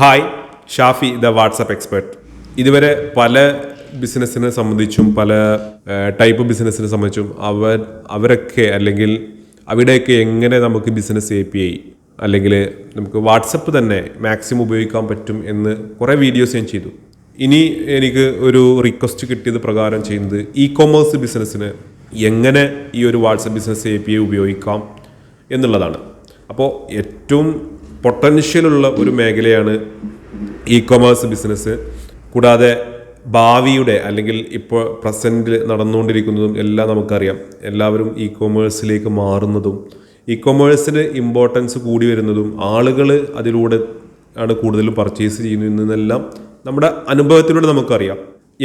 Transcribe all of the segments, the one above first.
Hi, Shafi the WhatsApp expert. ഇതുവരെ പല ബിസിനസ്സിനെ സംബന്ധിച്ചും പല ടൈപ്പ് ബിസിനസ്സിനെ സംബന്ധിച്ചും അവരൊക്കെ അല്ലെങ്കിൽ അവിടെയൊക്കെ എങ്ങനെ നമുക്ക് ബിസിനസ് API അല്ലെങ്കിൽ നമുക്ക് വാട്സപ്പ് തന്നെ മാക്സിമം ഉപയോഗിക്കാൻ പറ്റും എന്ന് കുറേ വീഡിയോസ് ഞാൻ ചെയ്തു. ഇനി എനിക്ക് ഒരു റിക്വസ്റ്റ് കിട്ടിയത് പ്രകാരം ചെയ്യുന്നത് ഇ-കൊമേഴ്സ് ബിസിനസ്സിന് എങ്ങനെ ഈ ഒരു വാട്സപ്പ് ബിസിനസ് API ഉപയോഗിക്കാം എന്നുള്ളതാണ്. അപ്പോൾ ഏറ്റവും പൊട്ടൻഷ്യലുള്ള ഒരു മേഖലയാണ് ഇ-കൊമേഴ്സ് ബിസിനസ്. കൂടാതെ ഭാവിയുടെ അല്ലെങ്കിൽ ഇപ്പോൾ പ്രസൻറ്റിൽ നടന്നുകൊണ്ടിരിക്കുന്നതും എല്ലാം നമുക്കറിയാം. എല്ലാവരും ഇ-കൊമേഴ്സിലേക്ക് മാറുന്നതും ഇ-കൊമേഴ്സിന് ഇമ്പോർട്ടൻസ് കൂടി വരുന്നതും ആളുകൾ അതിലൂടെ ആണ് കൂടുതലും പർച്ചേസ് ചെയ്യുന്നതെന്നെല്ലാം നമ്മുടെ അനുഭവത്തിലൂടെ നമുക്കറിയാം.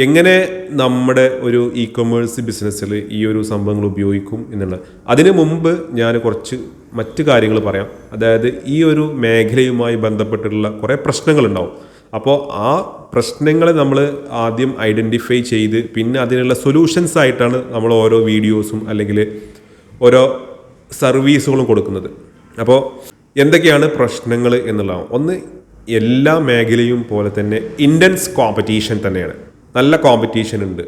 എങ്ങനെ നമ്മുടെ ഒരു ഇ-കൊമേഴ്സ് ബിസിനസ്സിൽ ഈ ഒരു സംഭവങ്ങൾ ഉപയോഗിക്കും എന്നുള്ളത്. അതിനു മുമ്പ് ഞാൻ കുറച്ച് മറ്റ് കാര്യങ്ങൾ പറയാം. അതായത് ഈ ഒരു മേഖലയുമായി ബന്ധപ്പെട്ടിട്ടുള്ള കുറേ പ്രശ്നങ്ങളുണ്ടാവും. അപ്പോൾ ആ പ്രശ്നങ്ങളെ നമ്മൾ ആദ്യം ഐഡൻറ്റിഫൈ ചെയ്ത് പിന്നെ അതിനുള്ള സൊല്യൂഷൻസ് ആയിട്ടാണ് നമ്മൾ ഓരോ വീഡിയോസും അല്ലെങ്കിൽ ഓരോ സർവീസുകളും കൊടുക്കുന്നത്. അപ്പോൾ എന്തൊക്കെയാണ് പ്രശ്നങ്ങൾ എന്നുള്ളതാണ്. ഒന്ന്, എല്ലാ മേഖലയും പോലെ തന്നെ ഇൻറ്റൻസ് കോമ്പറ്റീഷൻ തന്നെയാണ്. നല്ല കോമ്പറ്റീഷൻ ഉണ്ട്.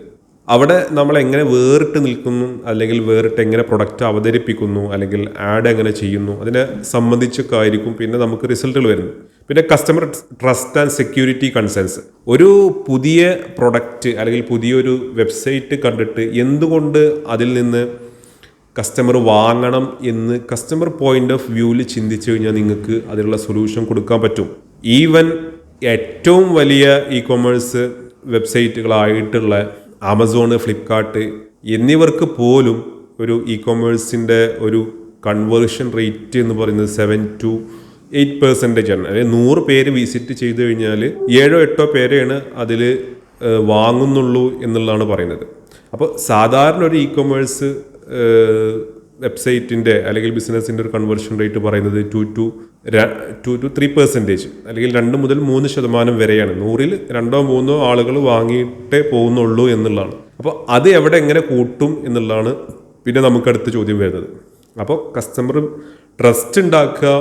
അവിടെ നമ്മൾ എങ്ങനെ വേറിട്ട് നിൽക്കുന്നു അല്ലെങ്കിൽ വേറിട്ട് എങ്ങനെ പ്രൊഡക്റ്റ് അവതരിപ്പിക്കുന്നു അല്ലെങ്കിൽ ആഡ് എങ്ങനെ ചെയ്യുന്നു അതിനെ സംബന്ധിച്ചൊക്കെ ആയിരിക്കും പിന്നെ നമുക്ക് റിസൾട്ടുകൾ വരുന്നത്. പിന്നെ customer trust and security concerns. ഒരു പുതിയ പ്രൊഡക്റ്റ് അല്ലെങ്കിൽ പുതിയൊരു വെബ്സൈറ്റ് കണ്ടിട്ട് എന്തുകൊണ്ട് അതിൽ നിന്ന് കസ്റ്റമർ വാങ്ങണം എന്ന് കസ്റ്റമർ പോയിന്റ് ഓഫ് വ്യൂവിൽ ചിന്തിച്ചു കഴിഞ്ഞാൽ നിങ്ങൾക്ക് അതിനുള്ള സൊല്യൂഷൻ കൊടുക്കാൻ പറ്റും. ഈവൻ ഏറ്റവും വലിയ ഇ-കൊമേഴ്സ് വെബ്സൈറ്റുകളായിട്ടുള്ള ആമസോൺ, ഫ്ലിപ്കാർട്ട് എന്നിവർക്ക് പോലും ഒരു ഇ-കൊമേഴ്സിൻ്റെ ഒരു കൺവേർഷൻ റേറ്റ് എന്ന് പറയുന്നത് 7 to 8% ആണ്. അതായത് 100 പേര് വിസിറ്റ് ചെയ്ത് കഴിഞ്ഞാൽ 7-8 പേരെയാണ് അതിൽ വാങ്ങുന്നുള്ളൂ എന്നുള്ളതാണ് പറയുന്നത്. അപ്പോൾ സാധാരണ ഒരു ഇ-കൊമേഴ്സ് വെബ്സൈറ്റിൻ്റെ അല്ലെങ്കിൽ ബിസിനസ്സിൻ്റെ ഒരു കൺവേർഷൻ റേറ്റ് പറയുന്നത് 2 to 3% അല്ലെങ്കിൽ 2 മുതൽ 3% വരെയാണ്. 100-ൽ 2-3 ആളുകൾ വാങ്ങിയിട്ടേ പോകുന്നുള്ളൂ എന്നുള്ളതാണ്. അപ്പോൾ അത് എങ്ങനെ കൂട്ടും എന്നുള്ളതാണ് പിന്നെ നമുക്ക് അടുത്ത ചോദ്യം വരുന്നത്. അപ്പോൾ കസ്റ്റമർ ട്രസ്റ്റ് ഉണ്ടാക്കുക,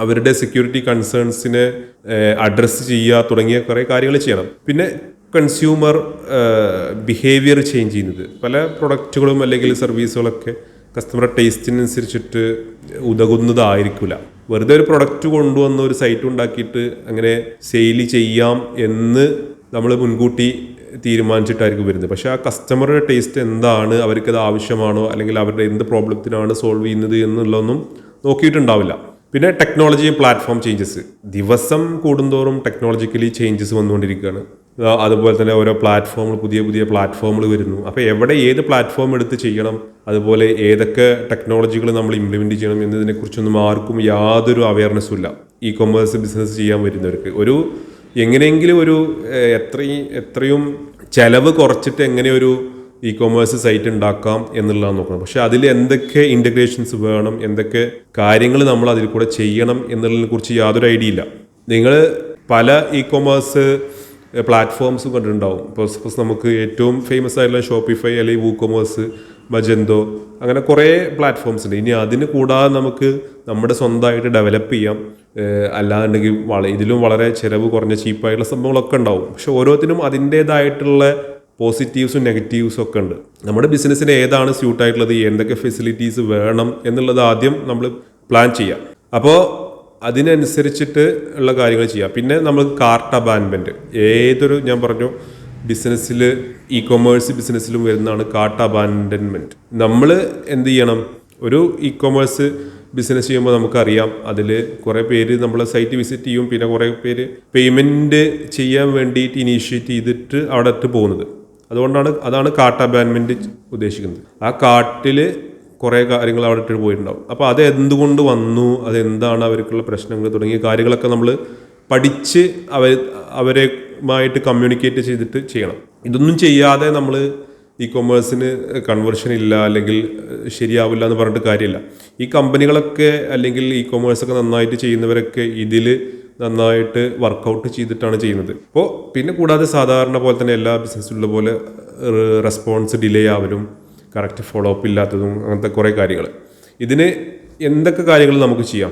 അവരുടെ സെക്യൂരിറ്റി കൺസേൺസിനെ അഡ്രസ്സ് ചെയ്യുക തുടങ്ങിയ കുറേ കാര്യങ്ങൾ ചെയ്യണം. പിന്നെ കൺസ്യൂമർ ബിഹേവിയർ ചേഞ്ച് ചെയ്യുന്നത്. പല പ്രൊഡക്റ്റുകളും അല്ലെങ്കിൽ സർവീസുകളൊക്കെ കസ്റ്റമറുടെ ടേസ്റ്റിനനുസരിച്ചിട്ട് ഉതകുന്നതായിരിക്കില്ല. വെറുതെ ഒരു പ്രൊഡക്റ്റ് കൊണ്ടുവന്ന് ഒരു സൈറ്റ് ഉണ്ടാക്കിയിട്ട് അങ്ങനെ സെയിൽ ചെയ്യാം എന്ന് നമ്മൾ മുൻകൂട്ടി തീരുമാനിച്ചിട്ടായിരിക്കും വരുന്നത്. പക്ഷേ ആ കസ്റ്റമറുടെ ടേസ്റ്റ് എന്താണ്, അവർക്കത് ആവശ്യമാണോ അല്ലെങ്കിൽ അവരുടെ എന്ത് പ്രോബ്ലത്തിനാണ് സോൾവ് ചെയ്യുന്നത് എന്നുള്ളതൊന്നും നോക്കിയിട്ടുണ്ടാവില്ല. പിന്നെ ടെക്നോളജി പ്ലാറ്റ്ഫോം ചേഞ്ചസ്. ദിവസം കൂടുന്തോറും ടെക്നോളജിക്കലി ചേഞ്ചസ് വന്നുകൊണ്ടിരിക്കുകയാണ്. അതുപോലെ തന്നെ ഓരോ പുതിയ പ്ലാറ്റ്ഫോമുകൾ വരുന്നു. അപ്പോൾ ഏത് പ്ലാറ്റ്ഫോം എടുത്ത് ചെയ്യണം, അതുപോലെ ഏതൊക്കെ ടെക്നോളജികൾ നമ്മൾ ഇംപ്ലിമെൻറ്റ് ചെയ്യണം എന്നതിനെക്കുറിച്ചൊന്നും ആർക്കും യാതൊരു അവയർനെസ്സും ഇല്ല. ഇ-കൊമേഴ്സ് ബിസിനസ് ചെയ്യാൻ വരുന്നവർക്ക് എങ്ങനെയെങ്കിലും എത്രയും ചിലവ് കുറച്ചിട്ട് എങ്ങനെ ഒരു ഇ-കൊമേഴ്സ് സൈറ്റ് ഉണ്ടാക്കാം എന്നുള്ളതാണ് നോക്കണം. പക്ഷേ അതിൽ എന്തൊക്കെ ഇൻ്റഗ്രേഷൻസ് വേണം, എന്തൊക്കെ കാര്യങ്ങൾ നമ്മൾ അതിൽ കൂടെ ചെയ്യണം എന്നുള്ളതിനെ കുറിച്ച് യാതൊരു ഐഡിയ ഇല്ല. നിങ്ങൾ പല ഇ-കൊമേഴ്സ് പ്ലാറ്റ്ഫോംസ് കണ്ടിട്ടുണ്ടാവും. ഇപ്പോൾ നമുക്ക് ഏറ്റവും ഫേമസ് ആയിട്ടുള്ള ഷോപ്പിഫൈ അല്ലെങ്കിൽ വൂകൊമേഴ്സ്, മജന്തോ, അങ്ങനെ കുറേ പ്ലാറ്റ്ഫോംസ് ഉണ്ട്. ഇനി അതിന് കൂടാതെ നമുക്ക് നമ്മുടെ സ്വന്തമായിട്ട് ഡെവലപ്പ് ചെയ്യാം. അല്ലാന്നുണ്ടെങ്കിൽ ഇതിലും വളരെ ചിലവ് കുറഞ്ഞ ചീപ്പായിട്ടുള്ള സംഭവങ്ങളൊക്കെ ഉണ്ടാവും. പക്ഷെ ഓരോത്തിനും അതിൻ്റേതായിട്ടുള്ള പോസിറ്റീവ്സും നെഗറ്റീവ്സും ഒക്കെ ഉണ്ട്. നമ്മുടെ ബിസിനസ്സിന് ഏതാണ് സ്യൂട്ടായിട്ടുള്ളത്, എന്തൊക്കെ ഫെസിലിറ്റീസ് വേണം എന്നുള്ളത് ആദ്യം നമ്മൾ പ്ലാൻ ചെയ്യാം. അപ്പോൾ അതിനനുസരിച്ചിട്ട് ഉള്ള കാര്യങ്ങൾ ചെയ്യാം. പിന്നെ നമ്മൾ കാർട്ട് അബാൻഡ്മെൻറ്റ്. ഞാൻ പറഞ്ഞു ബിസിനസ്സിൽ ഇ-കൊമേഴ്സ് ബിസിനസ്സിലും വരുന്നതാണ് കാർട്ട് അബാൻഡൻമെൻറ്റ്. നമ്മൾ എന്ത് ചെയ്യണം, ഒരു ഇ-കൊമേഴ്സ് ബിസിനസ് ചെയ്യുമ്പോൾ നമുക്കറിയാം അതിൽ കുറേ പേര് നമ്മളെ സൈറ്റ് വിസിറ്റ് ചെയ്യും. പിന്നെ കുറേ പേര് പേയ്മെൻറ്റ് ചെയ്യാൻ വേണ്ടിയിട്ട് ഇനീഷ്യേറ്റ് ചെയ്തിട്ട് അവിടെ പോകുന്നത്. അതാണ് കാർട്ട് അബാൻഡ്മെൻറ്റ് ഉദ്ദേശിക്കുന്നത്. ആ കാർട്ടിൽ കുറേ കാര്യങ്ങൾ അവിടെ ഇട്ട് പോയിട്ടുണ്ടാവും. അപ്പോൾ അത് എന്തുകൊണ്ട് വന്നു, അതെന്താണ് അവർക്കുള്ള പ്രശ്നങ്ങൾ തുടങ്ങിയ കാര്യങ്ങളൊക്കെ നമ്മൾ പഠിച്ച് അവരുമായിട്ട് കമ്മ്യൂണിക്കേറ്റ് ചെയ്തിട്ട് ചെയ്യണം. ഇതൊന്നും ചെയ്യാതെ നമ്മൾ ഇ-കൊമേഴ്സിന് കൺവേർഷൻ ഇല്ല അല്ലെങ്കിൽ ശരിയാവില്ല എന്ന് പറഞ്ഞിട്ട് കാര്യമില്ല. ഈ കമ്പനികളൊക്കെ അല്ലെങ്കിൽ ഇ-കൊമേഴ്സൊക്കെ നന്നായിട്ട് ചെയ്യുന്നവരൊക്കെ ഇതിൽ നന്നായിട്ട് വർക്കൗട്ട് ചെയ്തിട്ടാണ് ചെയ്യുന്നത്. അപ്പോൾ പിന്നെ കൂടാതെ സാധാരണ പോലെ തന്നെ എല്ലാ ബിസിനസ്സിലുള്ള പോലെ റെസ്പോൺസ് ഡിലേ ആവലും കറക്റ്റ് ഫോളോ അപ്പ് ഇല്ലാത്തതും അങ്ങനത്തെ കുറേ കാര്യങ്ങൾ. ഇതിന് എന്തൊക്കെ കാര്യങ്ങൾ നമുക്ക് ചെയ്യാം.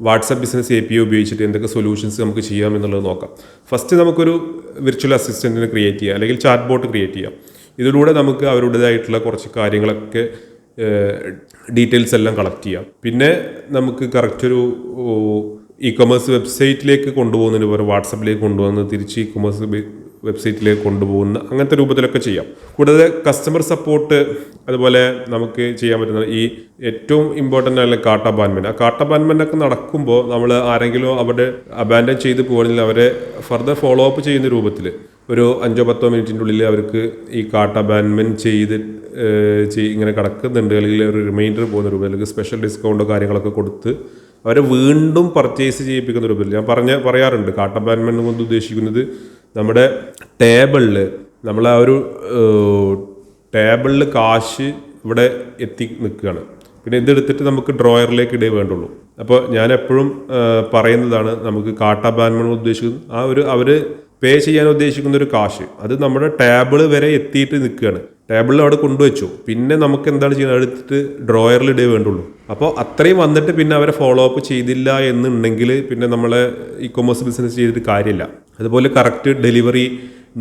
വാട്സപ്പ് ബിസിനസ് API ഉപയോഗിച്ചിട്ട് എന്തൊക്കെ സൊല്യൂഷൻസ് നമുക്ക് ചെയ്യാം എന്നുള്ളത് നോക്കാം. ഫസ്റ്റ് നമുക്കൊരു വിർച്വൽ അസിസ്റ്റൻറ്റിനെ ക്രിയേറ്റ് ചെയ്യാം, അല്ലെങ്കിൽ ചാറ്റ് ബോട്ട് ക്രിയേറ്റ് ചെയ്യാം. ഇതിലൂടെ നമുക്ക് അവരുടേതായിട്ടുള്ള കുറച്ച് കാര്യങ്ങളൊക്കെ ഡീറ്റെയിൽസ് എല്ലാം കളക്ട് ചെയ്യാം. പിന്നെ നമുക്ക് കറക്റ്റ് ഒരു ഇ-കൊമേഴ്സ് വെബ്സൈറ്റിലേക്ക് കൊണ്ടുപോകുന്നതിന് പകരം വാട്സപ്പിലേക്ക് കൊണ്ടുവന്ന് തിരിച്ച് ഇ-കൊമേഴ്സ് വെബ്സൈറ്റിലേക്ക് കൊണ്ടുപോകുന്ന അങ്ങനത്തെ രൂപത്തിലൊക്കെ ചെയ്യാം. കൂടാതെ കസ്റ്റമർ സപ്പോർട്ട്, അതുപോലെ നമുക്ക് ചെയ്യാൻ പറ്റുന്ന ഈ ഏറ്റവും ഇമ്പോർട്ടൻ്റ് ആയിട്ടുള്ള കാർട്ട് അബാൻമെൻറ്റ്. ആ കാർട്ട് അബാൻമെൻ്റ് ഒക്കെ നടക്കുമ്പോൾ നമ്മൾ ആരെങ്കിലും അവിടെ അബാൻഡൻ ചെയ്ത് പോകുകയാണെങ്കിൽ അവരെ ഫർദർ ഫോളോ അപ്പ് ചെയ്യുന്ന രൂപത്തിൽ ഒരു 5-10 മിനിറ്റിൻ്റെ ഉള്ളിൽ അവർക്ക് ഈ കാർട്ട് അബാൻമെൻറ്റ് ചെയ്ത് ഇങ്ങനെ കിടക്കുന്നുണ്ട്, അല്ലെങ്കിൽ ഒരു റിമൈൻഡർ പോകുന്ന രൂപത്തിൽ, അല്ലെങ്കിൽ സ്പെഷ്യൽ ഡിസ്കൗണ്ടോ കാര്യങ്ങളൊക്കെ കൊടുത്ത് അവരെ വീണ്ടും പർച്ചേസ് ചെയ്യിപ്പിക്കുന്ന രൂപത്തിൽ. ഞാൻ പറയാറുണ്ട്, കാർട്ട് അബാൻമെൻറ്റ് കൊണ്ട് ഉദ്ദേശിക്കുന്നത് നമ്മുടെ ടേബിളിൽ നമ്മൾ ആ ഒരു ടേബിളിൽ കാശ് ഇവിടെ എത്തി നിൽക്കുകയാണ്. പിന്നെ ഇതെടുത്തിട്ട് നമുക്ക് ഡ്രോയറിലേക്ക് ഇടേ വേണ്ടുള്ളൂ. അപ്പോൾ ഞാൻ എപ്പോഴും പറയുന്നതാണ്, നമുക്ക് കാർട്ട് അബാൻമെൻറ്റ് ഉദ്ദേശിക്കുന്നത് ആ ഒരു അവർ പേ ചെയ്യാൻ ഉദ്ദേശിക്കുന്ന ഒരു കാശ് അത് നമ്മുടെ ടേബിൾ വരെ എത്തിയിട്ട് നിൽക്കുകയാണ്. ടേബിളിൽ അവിടെ കൊണ്ടുവച്ചു, പിന്നെ നമുക്ക് എന്താണ് ചെയ്യുന്നത്, എടുത്തിട്ട് ഡ്രോയറിൽ ഇടേ വേണ്ടുള്ളൂ. അപ്പോൾ അത്രയും വന്നിട്ട് പിന്നെ അവരെ ഫോളോ അപ്പ് ചെയ്തില്ല എന്നുണ്ടെങ്കിൽ പിന്നെ നമ്മളെ ഇ-കൊമേഴ്സ് ബിസിനസ് ചെയ്തിട്ട് കാര്യമില്ല. അതുപോലെ കറക്റ്റ് ഡെലിവറി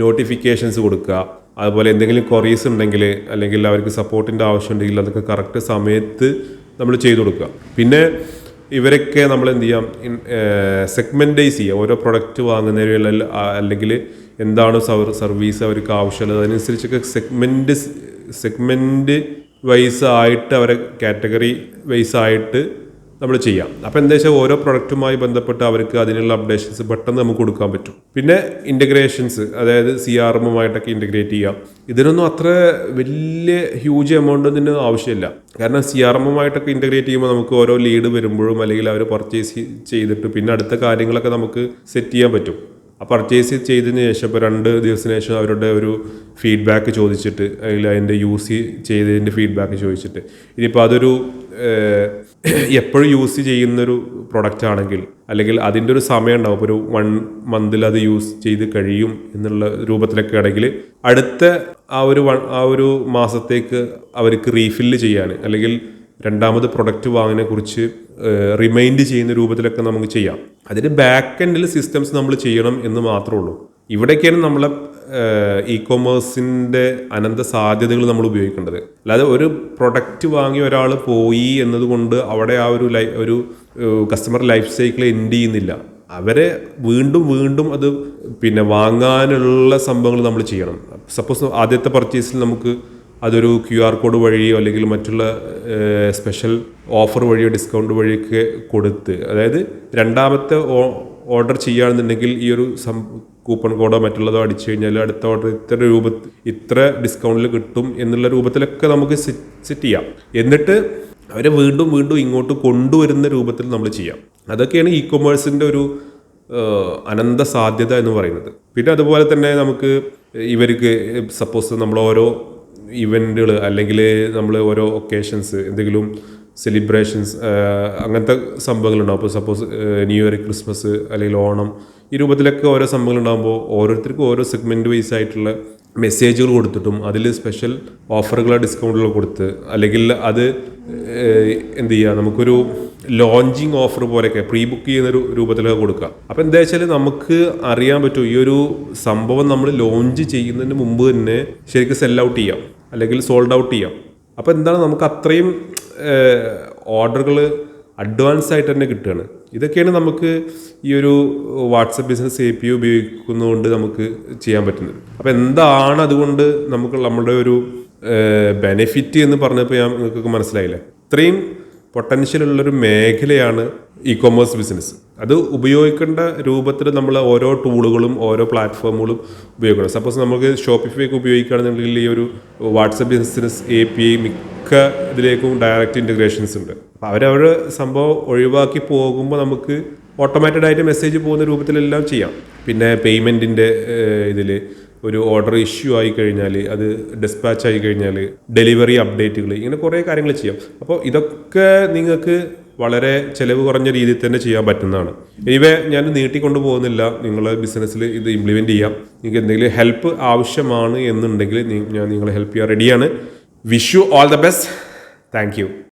നോട്ടിഫിക്കേഷൻസ് കൊടുക്കുക. അതുപോലെ എന്തെങ്കിലും ക്വറീസ് ഉണ്ടെങ്കിൽ, അല്ലെങ്കിൽ അവർക്ക് സപ്പോർട്ടിൻ്റെ ആവശ്യമുണ്ടെങ്കിൽ അതൊക്കെ കറക്റ്റ് സമയത്ത് നമ്മൾ ചെയ്തു കൊടുക്കുക. പിന്നെ ഇവരൊക്കെ നമ്മൾ എന്ത് ചെയ്യാം, സെഗ്മെൻറ്റൈസ് ചെയ്യുക. ഓരോ പ്രൊഡക്റ്റ് വാങ്ങുന്നവരിൽ അല്ലെങ്കിൽ എന്താണ് സർവീസ് അവർക്ക് ആവശ്യമുള്ളത് അതിനനുസരിച്ചൊക്കെ സെഗ്മെൻറ്റ് വൈസ് ആയിട്ട് അവരെ കാറ്റഗറി വൈസ് ആയിട്ട് നമ്മൾ ചെയ്യാം. അപ്പോൾ എന്താ വെച്ചാൽ ഓരോ പ്രൊഡക്റ്റുമായി ബന്ധപ്പെട്ട് അതിനുള്ള അപ്ഡേഷൻസ് പെട്ടെന്ന് നമുക്ക് കൊടുക്കാൻ പറ്റും. പിന്നെ ഇൻ്റഗ്രേഷൻസ്, അതായത് CRM-ഉമായിട്ടൊക്കെ ഇൻ്റഗ്രേറ്റ് ചെയ്യാം. ഇതിനൊന്നും അത്ര വലിയ ഹ്യൂജ് എമൗണ്ട് ഒന്നും ആവശ്യമില്ല. കാരണം CRM-ഉമായിട്ടൊക്കെ ഇൻ്റഗ്രേറ്റ് ചെയ്യുമ്പോൾ നമുക്ക് ഓരോ ലീഡ് വരുമ്പോഴും, അല്ലെങ്കിൽ അവർ പർച്ചേസ് ചെയ്തിട്ട് പിന്നെ അടുത്ത കാര്യങ്ങളൊക്കെ നമുക്ക് സെറ്റ് ചെയ്യാൻ പറ്റും. ആ പർച്ചേസ് ചെയ്തതിന് ശേഷം ഇപ്പോൾ 2 ദിവസത്തിന് ശേഷം അവരുടെ ഒരു ഫീഡ്ബാക്ക് ചോദിച്ചിട്ട്, അല്ലെങ്കിൽ അതിൻ്റെ യൂസ് ചെയ്തതിൻ്റെ ഫീഡ്ബാക്ക് ചോദിച്ചിട്ട്, ഇനിയിപ്പോൾ അതൊരു എപ്പോഴും യൂസ് ചെയ്യുന്നൊരു പ്രൊഡക്റ്റ് ആണെങ്കിൽ, അല്ലെങ്കിൽ അതിൻ്റെ ഒരു സമയം ഉണ്ടാവും, ഇപ്പോൾ ഒരു 1 മന്തിൽ അത് യൂസ് ചെയ്ത് കഴിയും എന്നുള്ള രൂപത്തിലൊക്കെ ആണെങ്കിൽ അടുത്ത ആ ഒരു മാസത്തേക്ക് അവർക്ക് റീഫില്ല് ചെയ്യാൻ, അല്ലെങ്കിൽ രണ്ടാമത് പ്രൊഡക്റ്റ് വാങ്ങിനെ കുറിച്ച് റിമൈൻഡ് ചെയ്യുന്ന രൂപത്തിലൊക്കെ നമുക്ക് ചെയ്യാം. അതിന് ബാക്ക് എൻഡിൽ സിസ്റ്റംസ് നമ്മൾ ചെയ്യണം എന്ന് മാത്രമേ ഉള്ളൂ. ഇവിടേക്കാണ് നമ്മളെ ഇ-കൊമേഴ്സിൻ്റെ അനന്ത സാധ്യതകൾ നമ്മൾ ഉപയോഗിക്കേണ്ടത്. അല്ലാതെ ഒരു പ്രൊഡക്റ്റ് വാങ്ങി ഒരാൾ പോയി എന്നതുകൊണ്ട് അവിടെ ആ ഒരു കസ്റ്റമർ ലൈഫ് സൈക്കിൾ എൻഡ് ചെയ്യുന്നില്ല. അവരെ വീണ്ടും അത് പിന്നെ വാങ്ങാനുള്ള സംഭവങ്ങൾ നമ്മൾ ചെയ്യണം. സപ്പോസ് ആദ്യത്തെ പർച്ചേസിൽ നമുക്ക് അതൊരു QR കോഡ് വഴിയോ, അല്ലെങ്കിൽ മറ്റുള്ള സ്പെഷ്യൽ ഓഫർ വഴിയോ, ഡിസ്കൗണ്ട് വഴിയൊക്കെ കൊടുത്ത്, അതായത് രണ്ടാമത്തെ ഓർഡർ ചെയ്യുകയാണെന്നുണ്ടെങ്കിൽ ഈ ഒരു കൂപ്പൺ കോഡോ മറ്റുള്ളതോ അടിച്ചു കഴിഞ്ഞാൽ അടുത്ത ഓർഡർ ഇത്ര ഡിസ്കൗണ്ടിൽ കിട്ടും എന്നുള്ള രൂപത്തിലൊക്കെ നമുക്ക് സെറ്റ് ചെയ്യാം. എന്നിട്ട് അവരെ വീണ്ടും ഇങ്ങോട്ട് കൊണ്ടുവരുന്ന രൂപത്തിൽ നമ്മൾ ചെയ്യാം. അതൊക്കെയാണ് ഇ-കൊമേഴ്സിൻ്റെ ഒരു അനന്ത സാധ്യത എന്ന് പറയുന്നത്. പിന്നെ അതുപോലെ തന്നെ നമുക്ക് ഇവർക്ക് സപ്പോസ് നമ്മൾ ഓരോ ഇവൻറ്റുകൾ, അല്ലെങ്കിൽ നമ്മൾ ഓരോ ഒക്കേഷൻസ്, എന്തെങ്കിലും സെലിബ്രേഷൻസ്, അങ്ങനത്തെ സംഭവങ്ങളുണ്ടാകും. അപ്പോൾ സപ്പോസ് ന്യൂ ഇയർ, ക്രിസ്മസ്, അല്ലെങ്കിൽ ഓണം, ഈ രൂപത്തിലൊക്കെ ഓരോ സംഭവങ്ങളുണ്ടാകുമ്പോൾ ഓരോരുത്തർക്കും ഓരോ സെഗ്മെൻറ്റ് വൈസ് ആയിട്ടുള്ള മെസ്സേജുകൾ കൊടുത്തിട്ടും അതിൽ സ്പെഷ്യൽ ഓഫറുകളോ ഡിസ്കൗണ്ടുകളോ കൊടുത്ത്, അല്ലെങ്കിൽ അത് എന്ത് ചെയ്യുക, നമുക്കൊരു ലോഞ്ചിങ് ഓഫർ പോലെയൊക്കെ പ്രീ ബുക്ക് ചെയ്യുന്ന ഒരു രൂപത്തിലൊക്കെ കൊടുക്കുക. അപ്പോൾ എന്താ വെച്ചാൽ നമുക്ക് അറിയാൻ പറ്റും ഈ ഒരു സംഭവം നമ്മൾ ലോഞ്ച് ചെയ്യുന്നതിന് മുമ്പ് തന്നെ ശരിക്കും സെൽ ഔട്ട് ചെയ്യാം, അല്ലെങ്കിൽ സോൾഡ് ഔട്ട് ചെയ്യാം. അപ്പോൾ എന്താണ്, നമുക്ക് അത്രയും ഓർഡറുകൾ അഡ്വാൻസ് ആയിട്ട് തന്നെ കിട്ടുകയാണ്. ഇതൊക്കെയാണ് നമുക്ക് ഈ ഒരു വാട്സപ്പ് ബിസിനസ് API ഉപയോഗിക്കുന്നതുകൊണ്ട് നമുക്ക് ചെയ്യാൻ പറ്റുന്നത്. അപ്പോൾ എന്താണ് അതുകൊണ്ട് നമ്മളുടെ ഒരു ബെനിഫിറ്റ് എന്ന് പറഞ്ഞപ്പോൾ നിങ്ങൾക്ക് മനസ്സിലായില്ലേ? ഇത്രയും പൊട്ടൻഷ്യൽ ഉള്ളൊരു മേഖലയാണ് ഇ-കൊമേഴ്സ് ബിസിനസ്. അത് ഉപയോഗിക്കേണ്ട രൂപത്തിൽ നമ്മൾ ഓരോ ടൂളുകളും ഓരോ പ്ലാറ്റ്ഫോമുകളും ഉപയോഗിക്കണം. സപ്പോസ് നമുക്ക് ഷോപ്പിഫൈ ഉപയോഗിക്കുകയാണെന്നുണ്ടെങ്കിൽ ഈ ഒരു വാട്സപ്പ് ബിസിനസ് API മിക്ക ഇതിലേക്കും ഡയറക്റ്റ് ഇൻ്റഗ്രേഷൻസ് ഉണ്ട്. അപ്പോൾ അവരവരുടെ സംഭവം ഒഴിവാക്കി പോകുമ്പോൾ നമുക്ക് ഓട്ടോമാറ്റഡായിട്ട് മെസ്സേജ് പോകുന്ന രൂപത്തിലെല്ലാം ചെയ്യാം. പിന്നെ പേയ്മെൻറ്റിൻ്റെ ഇതിൽ ഒരു ഓർഡർ ഇഷ്യൂ ആയി കഴിഞ്ഞാൽ, അത് ഡിസ്പാച്ച് ആയി കഴിഞ്ഞാൽ ഡെലിവറി അപ്ഡേറ്റുകൾ, ഇങ്ങനെ കുറേ കാര്യങ്ങൾ ചെയ്യാം. അപ്പോൾ ഇതൊക്കെ നിങ്ങൾക്ക് വളരെ ചിലവ് കുറഞ്ഞ രീതിയിൽ തന്നെ ചെയ്യാൻ പറ്റുന്നതാണ്. ഇവ ഞാൻ നീട്ടിക്കൊണ്ടു പോകുന്നില്ല. നിങ്ങളെ ബിസിനസ്സിൽ ഇത് ഇംപ്ലിമെൻറ്റ് ചെയ്യാം. നിങ്ങൾക്ക് എന്തെങ്കിലും ഹെൽപ്പ് ആവശ്യമാണ് എന്നുണ്ടെങ്കിൽ ഞാൻ നിങ്ങളെ ഹെൽപ്പ് ചെയ്യാൻ റെഡിയാണ്. Wish you all the best. Thank you.